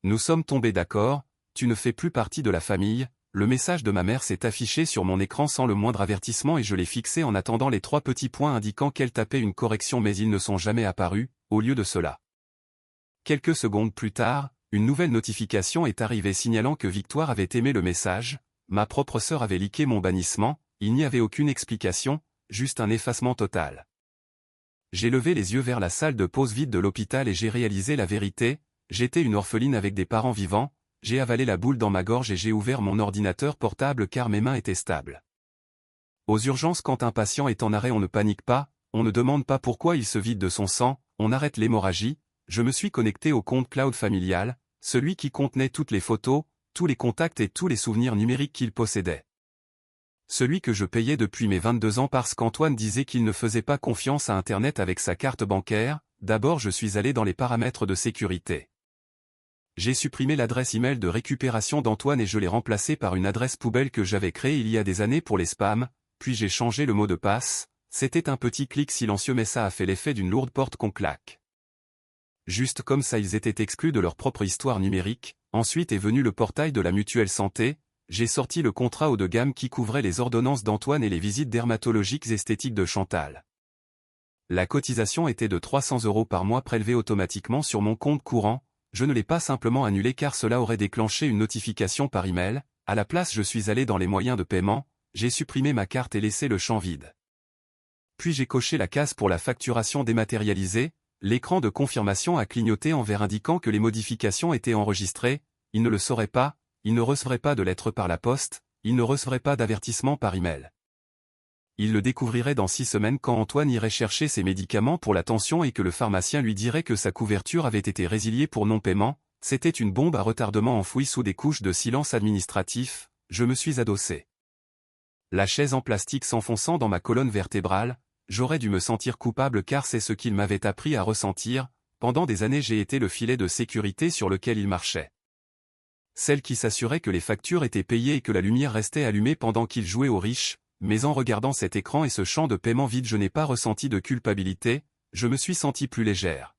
Nous sommes tombés d'accord, tu ne fais plus partie de la famille. Le message de ma mère s'est affiché sur mon écran sans le moindre avertissement et je l'ai fixé en attendant les 3 petits points indiquant qu'elle tapait une correction mais ils ne sont jamais apparus, au lieu de cela. Quelques secondes plus tard, une nouvelle notification est arrivée signalant que Victoire avait aimé le message, ma propre sœur avait liqué mon bannissement, il n'y avait aucune explication, juste un effacement total. J'ai levé les yeux vers la salle de pause vide de l'hôpital et j'ai réalisé la vérité, j'étais une orpheline avec des parents vivants, j'ai avalé la boule dans ma gorge et j'ai ouvert mon ordinateur portable car mes mains étaient stables. Aux urgences quand un patient est en arrêt on ne panique pas, on ne demande pas pourquoi il se vide de son sang, on arrête l'hémorragie, je me suis connecté au compte cloud familial, celui qui contenait toutes les photos, tous les contacts et tous les souvenirs numériques qu'il possédait. Celui que je payais depuis mes 22 ans parce qu'Antoine disait qu'il ne faisait pas confiance à Internet avec sa carte bancaire, d'abord je suis allé dans les paramètres de sécurité. J'ai supprimé l'adresse email de récupération d'Antoine et je l'ai remplacée par une adresse poubelle que j'avais créée il y a des années pour les spams, puis j'ai changé le mot de passe, c'était un petit clic silencieux mais ça a fait l'effet d'une lourde porte qu'on claque. Juste comme ça ils étaient exclus de leur propre histoire numérique, ensuite est venu le portail de la mutuelle santé, j'ai sorti le contrat haut de gamme qui couvrait les ordonnances d'Antoine et les visites dermatologiques esthétiques de Chantal. La cotisation était de 300 € par mois prélevée automatiquement sur mon compte courant, je ne l'ai pas simplement annulé car cela aurait déclenché une notification par email, à la place je suis allé dans les moyens de paiement, j'ai supprimé ma carte et laissé le champ vide. Puis j'ai coché la case pour la facturation dématérialisée, l'écran de confirmation a clignoté en vert indiquant que les modifications étaient enregistrées, il ne le saurait pas, il ne recevrait pas de lettre par la poste, il ne recevrait pas d'avertissement par email. Il le découvrirait dans 6 semaines quand Antoine irait chercher ses médicaments pour la tension et que le pharmacien lui dirait que sa couverture avait été résiliée pour non-paiement, c'était une bombe à retardement enfouie sous des couches de silence administratif, je me suis adossé. La chaise en plastique s'enfonçant dans ma colonne vertébrale, j'aurais dû me sentir coupable car c'est ce qu'il m'avait appris à ressentir, pendant des années j'ai été le filet de sécurité sur lequel il marchait. Celle qui s'assurait que les factures étaient payées et que la lumière restait allumée pendant qu'il jouait aux riches, mais en regardant cet écran et ce champ de paiement vide je n'ai pas ressenti de culpabilité, je me suis senti plus légère.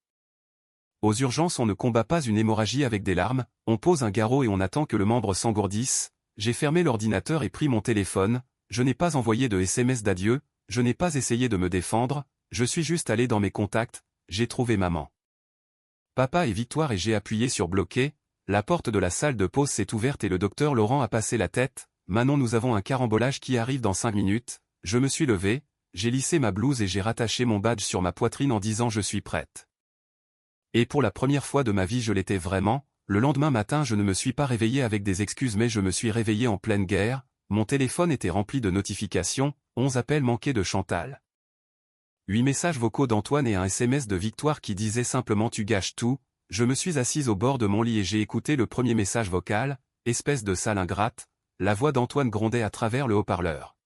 Aux urgences on ne combat pas une hémorragie avec des larmes, on pose un garrot et on attend que le membre s'engourdisse, j'ai fermé l'ordinateur et pris mon téléphone, je n'ai pas envoyé de SMS d'adieu, je n'ai pas essayé de me défendre, je suis juste allé dans mes contacts, j'ai trouvé maman. Papa et Victoire et j'ai appuyé sur bloquer, la porte de la salle de pause s'est ouverte et le docteur Laurent a passé la tête, Manon nous avons un carambolage qui arrive dans 5 minutes, je me suis levé, j'ai lissé ma blouse et j'ai rattaché mon badge sur ma poitrine en disant je suis prête. Et pour la première fois de ma vie je l'étais vraiment, le lendemain matin je ne me suis pas réveillé avec des excuses mais je me suis réveillé en pleine guerre, mon téléphone était rempli de notifications, 11 appels manqués de Chantal. 8 messages vocaux d'Antoine et un SMS de Victoire qui disait simplement tu gâches tout, je me suis assise au bord de mon lit et j'ai écouté le premier message vocal, espèce de sale ingrate, la voix d'Antoine grondait à travers le haut-parleur.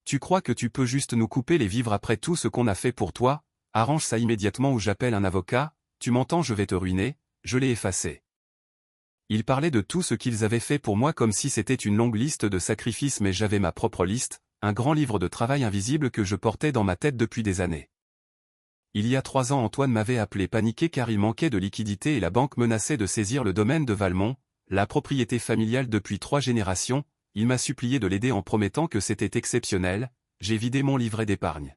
Tu crois que tu peux juste nous couper les vivres après tout ce qu'on a fait pour toi, arrange ça immédiatement ou j'appelle un avocat, tu m'entends je vais te ruiner, je l'ai effacé. Il parlait de tout ce qu'ils avaient fait pour moi comme si c'était une longue liste de sacrifices mais j'avais ma propre liste, un grand livre de travail invisible que je portais dans ma tête depuis des années. Il y a 3 ans Antoine m'avait appelé paniqué car il manquait de liquidité et la banque menaçait de saisir le domaine de Valmont, la propriété familiale depuis 3 générations, il m'a supplié de l'aider en promettant que c'était exceptionnel, j'ai vidé mon livret d'épargne.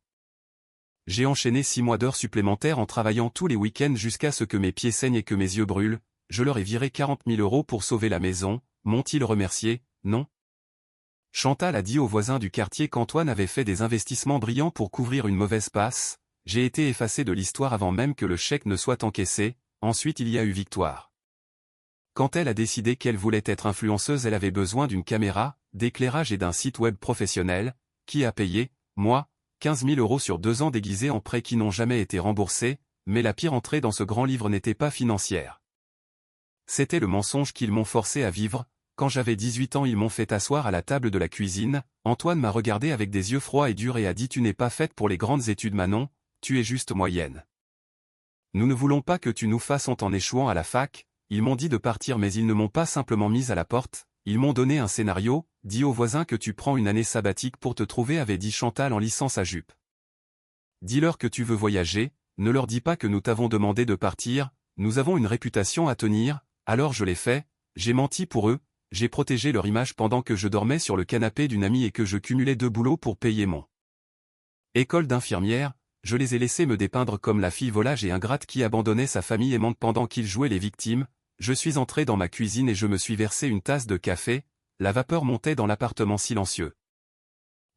J'ai enchaîné 6 mois d'heures supplémentaires en travaillant tous les week-ends jusqu'à ce que mes pieds saignent et que mes yeux brûlent, je leur ai viré 40 000 € pour sauver la maison, m'ont-ils remercié, non? Chantal a dit aux voisins du quartier qu'Antoine avait fait des investissements brillants pour couvrir une mauvaise passe, j'ai été effacé de l'histoire avant même que le chèque ne soit encaissé, ensuite il y a eu Victoire. Quand elle a décidé qu'elle voulait être influenceuse elle avait besoin d'une caméra, d'éclairage et d'un site web professionnel, qui a payé, moi, 15 000 € sur 2 ans déguisés en prêts qui n'ont jamais été remboursés, mais la pire entrée dans ce grand livre n'était pas financière. C'était le mensonge qu'ils m'ont forcé à vivre, quand j'avais 18 ans ils m'ont fait asseoir à la table de la cuisine, Antoine m'a regardé avec des yeux froids et durs et a dit tu n'es pas faite pour les grandes études Manon, tu es juste moyenne. Nous ne voulons pas que tu nous fasses honte en échouant à la fac, ils m'ont dit de partir mais ils ne m'ont pas simplement mise à la porte, ils m'ont donné un scénario, dis aux voisins que tu prends une année sabbatique pour te trouver avait dit Chantal en lissant sa jupe. Dis-leur que tu veux voyager, ne leur dis pas que nous t'avons demandé de partir, nous avons une réputation à tenir, Alors je l'ai fait, j'ai menti pour eux, j'ai protégé leur image pendant que je dormais sur le canapé d'une amie et que je cumulais 2 boulots pour payer mon école d'infirmière, je les ai laissés me dépeindre comme la fille volage et ingrate qui abandonnait sa famille aimante pendant qu'ils jouaient les victimes. Je suis entré dans ma cuisine et je me suis versé une tasse de café, la vapeur montait dans l'appartement silencieux.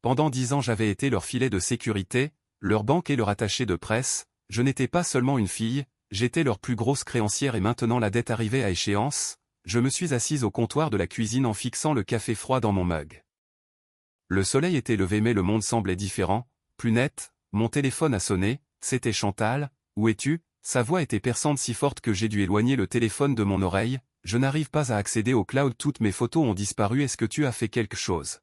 Pendant 10 ans j'avais été leur filet de sécurité, leur banque et leur attaché de presse, je n'étais pas seulement une fille, j'étais leur plus grosse créancière et maintenant la dette arrivait à échéance, je me suis assise au comptoir de la cuisine en fixant le café froid dans mon mug. Le soleil était levé mais le monde semblait différent, plus net, mon téléphone a sonné, c'était Chantal, où es-tu? Sa voix était perçante si forte que j'ai dû éloigner le téléphone de mon oreille, je n'arrive pas à accéder au cloud, toutes mes photos ont disparu, est-ce que tu as fait quelque chose?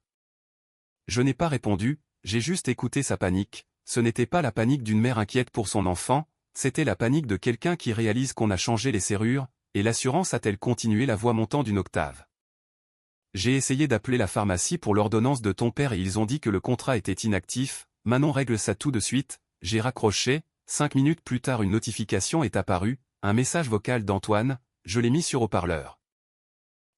Je n'ai pas répondu, j'ai juste écouté sa panique, ce n'était pas la panique d'une mère inquiète pour son enfant, c'était la panique de quelqu'un qui réalise qu'on a changé les serrures, et l'assurance a-t-elle continué, la voix montant d'une octave. J'ai essayé d'appeler la pharmacie pour l'ordonnance de ton père et ils ont dit que le contrat était inactif, Manon règle ça tout de suite, j'ai raccroché, 5 minutes plus tard une notification est apparue, un message vocal d'Antoine, je l'ai mis sur haut-parleur.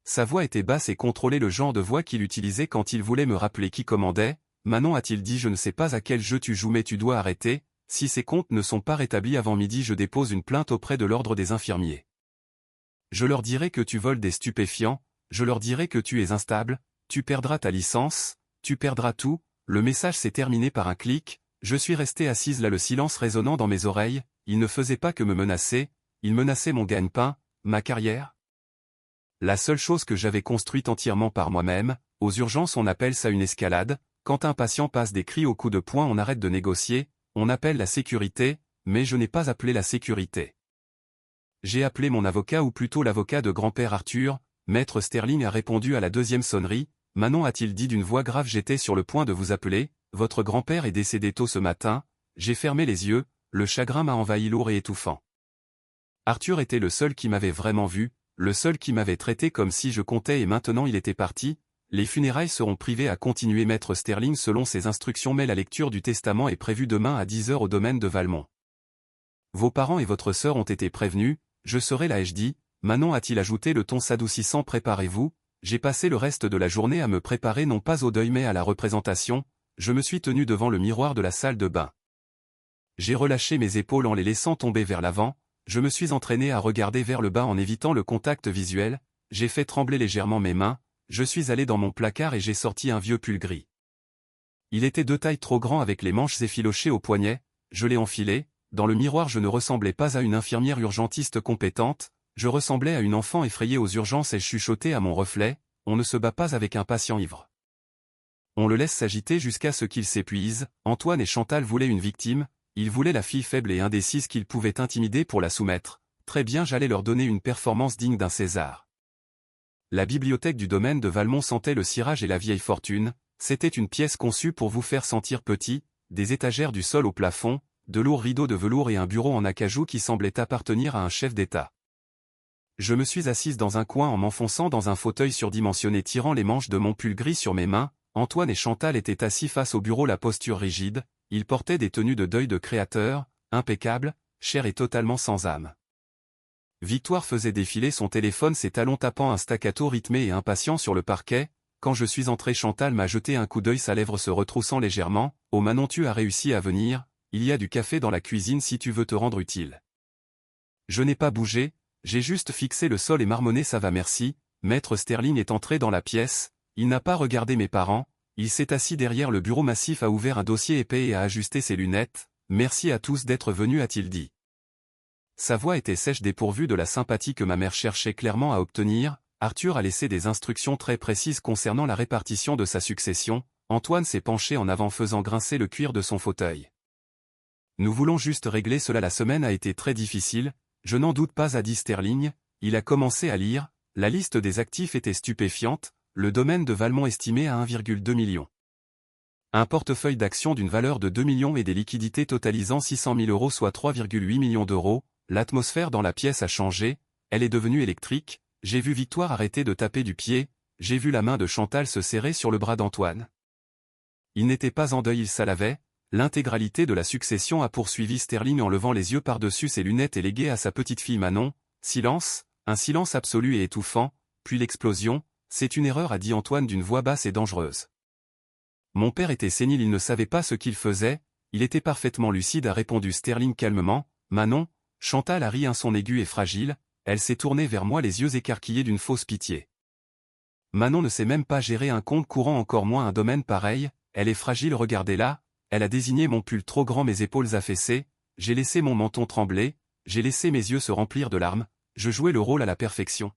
Sa voix était basse et contrôlait le genre de voix qu'il utilisait quand il voulait me rappeler qui commandait. Manon, a-t-il dit, je ne sais pas à quel jeu tu joues mais tu dois arrêter, si ces comptes ne sont pas rétablis avant midi je dépose une plainte auprès de l'ordre des infirmiers. Je leur dirai que tu voles des stupéfiants, je leur dirai que tu es instable, tu perdras ta licence, tu perdras tout. Le message s'est terminé par un clic, je suis restée assise là, le silence résonnant dans mes oreilles, il ne faisait pas que me menacer, il menaçait mon gagne-pain, ma carrière. La seule chose que j'avais construite entièrement par moi-même, aux urgences on appelle ça une escalade, quand un patient passe des cris au coup de poing on arrête de négocier, on appelle la sécurité, mais je n'ai pas appelé la sécurité. J'ai appelé mon avocat ou plutôt l'avocat de grand-père Arthur, maître Sterling a répondu à la deuxième sonnerie, Manon, a-t-il dit d'une voix grave, j'étais sur le point de vous appeler, votre grand-père est décédé tôt ce matin, j'ai fermé les yeux, le chagrin m'a envahi lourd et étouffant. Arthur était le seul qui m'avait vraiment vu, le seul qui m'avait traité comme si je comptais et maintenant il était parti, les funérailles seront privées, à continuer maître Sterling selon ses instructions mais la lecture du testament est prévue demain à 10 h au domaine de Valmont. Vos parents et votre sœur ont été prévenus, je serai là ai-je dit, Manon, a-t-il ajouté le ton s'adoucissant, préparez-vous. J'ai passé le reste de la journée à me préparer non pas au deuil mais à la représentation, je me suis tenu devant le miroir de la salle de bain. J'ai relâché mes épaules en les laissant tomber vers l'avant, je me suis entraîné à regarder vers le bas en évitant le contact visuel, j'ai fait trembler légèrement mes mains, je suis allé dans mon placard et j'ai sorti un vieux pull gris. Il était de taille trop grand avec les manches effilochées au poignet, je l'ai enfilé, dans le miroir je ne ressemblais pas à une infirmière urgentiste compétente, je ressemblais à une enfant effrayée aux urgences et je chuchotais à mon reflet, on ne se bat pas avec un patient ivre. On le laisse s'agiter jusqu'à ce qu'il s'épuise, Antoine et Chantal voulaient une victime, ils voulaient la fille faible et indécise qu'ils pouvaient intimider pour la soumettre, très bien j'allais leur donner une performance digne d'un César. La bibliothèque du domaine de Valmont sentait le cirage et la vieille fortune, c'était une pièce conçue pour vous faire sentir petit, des étagères du sol au plafond, de lourds rideaux de velours et un bureau en acajou qui semblait appartenir à un chef d'État. Je me suis assise dans un coin en m'enfonçant dans un fauteuil surdimensionné tirant les manches de mon pull gris sur mes mains, Antoine et Chantal étaient assis face au bureau la posture rigide, ils portaient des tenues de deuil de créateur, impeccables, chères et totalement sans âme. Victoire faisait défiler son téléphone, ses talons tapant un staccato rythmé et impatient sur le parquet, quand je suis entré Chantal m'a jeté un coup d'œil, sa lèvre se retroussant légèrement, « Oh Manon, tu as réussi à venir, il y a du café dans la cuisine si tu veux te rendre utile. » Je n'ai pas bougé, j'ai juste fixé le sol et marmonné ça va merci, maître Sterling est entré dans la pièce, il n'a pas regardé mes parents, il s'est assis derrière le bureau massif, a ouvert un dossier épais et a ajusté ses lunettes, merci à tous d'être venus a-t-il dit. Sa voix était sèche dépourvue de la sympathie que ma mère cherchait clairement à obtenir, Arthur a laissé des instructions très précises concernant la répartition de sa succession, Antoine s'est penché en avant faisant grincer le cuir de son fauteuil. Nous voulons juste régler cela, la semaine a été très difficile, je n'en doute pas a dit Sterling, il a commencé à lire, la liste des actifs était stupéfiante, le domaine de Valmont estimé à 1,2 million. Un portefeuille d'actions d'une valeur de 2 millions et des liquidités totalisant 600 000 euros soit 3,8 millions d'euros, l'atmosphère dans la pièce a changé, elle est devenue électrique, j'ai vu Victoire arrêter de taper du pied, j'ai vu la main de Chantal se serrer sur le bras d'Antoine. Il n'était pas en deuil, il salavait. L'intégralité de la succession a poursuivi Sterling en levant les yeux par-dessus ses lunettes et légué à sa petite fille Manon. Silence, Un silence absolu et étouffant, puis l'explosion. C'est une erreur, a dit Antoine d'une voix basse et dangereuse. Mon père était sénile, il ne savait pas ce qu'il faisait, il était parfaitement lucide, a répondu Sterling calmement. Manon, Chantal a ri, un son aigu et fragile, elle s'est tournée vers moi les yeux écarquillés d'une fausse pitié. Manon ne sait même pas gérer un compte courant, encore moins un domaine pareil, elle est fragile, regardez-la, elle a désigné mon pull trop grand, mes épaules affaissées, j'ai laissé mon menton trembler, j'ai laissé mes yeux se remplir de larmes, je jouais le rôle à la perfection.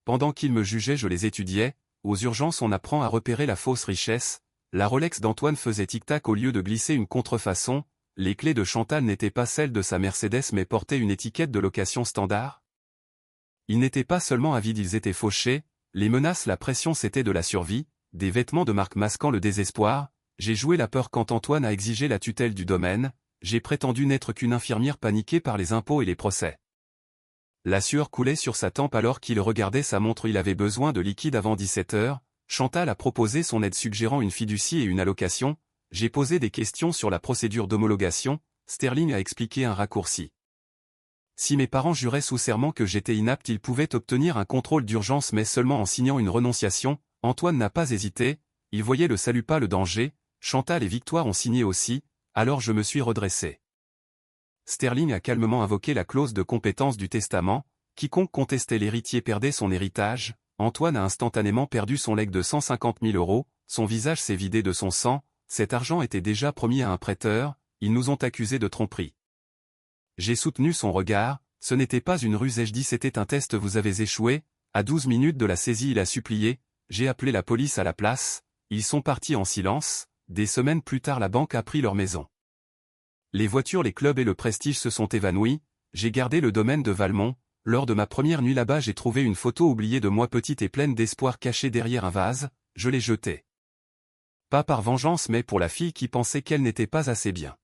Pendant qu'ils me jugeaient, je les étudiais, aux urgences on apprend à repérer la fausse richesse, la Rolex d'Antoine faisait tic-tac au lieu de glisser une contrefaçon, les clés de Chantal n'étaient pas celles de sa Mercedes mais portaient une étiquette de location standard. Ils n'étaient pas seulement avides, ils étaient fauchés, les menaces, la pression, c'était de la survie, des vêtements de marque masquant le désespoir, j'ai joué la peur quand Antoine a exigé la tutelle du domaine, j'ai prétendu n'être qu'une infirmière paniquée par les impôts et les procès. La sueur coulait sur sa tempe alors qu'il regardait sa montre, il avait besoin de liquide avant 17 heures, Chantal a proposé son aide suggérant une fiducie et une allocation, j'ai posé des questions sur la procédure d'homologation, Sterling a expliqué un raccourci. Si mes parents juraient sous serment que j'étais inapte, ils pouvaient obtenir un contrôle d'urgence mais seulement en signant une renonciation. Antoine n'a pas hésité, il voyait le salut pas le danger, Chantal et Victoire ont signé aussi, alors je me suis redressé. Sterling a calmement invoqué la clause de compétence du testament, quiconque contestait l'héritier perdait son héritage, Antoine a instantanément perdu son legs de 150 000 €, son visage s'est vidé de son sang, cet argent était déjà promis à un prêteur, ils nous ont accusés de tromperie. J'ai soutenu son regard, ce n'était pas une ruse, ai-je dit, c'était un test, vous avez échoué, à 12 minutes de la saisie il a supplié, j'ai appelé la police à la place, ils sont partis en silence, des semaines plus tard la banque a pris leur maison. Les voitures, les clubs et le prestige se sont évanouis, j'ai gardé le domaine de Valmont, lors de ma première nuit là-bas j'ai trouvé une photo oubliée de moi petite et pleine d'espoir cachée derrière un vase, je l'ai jetée. Pas par vengeance mais pour la fille qui pensait qu'elle n'était pas assez bien.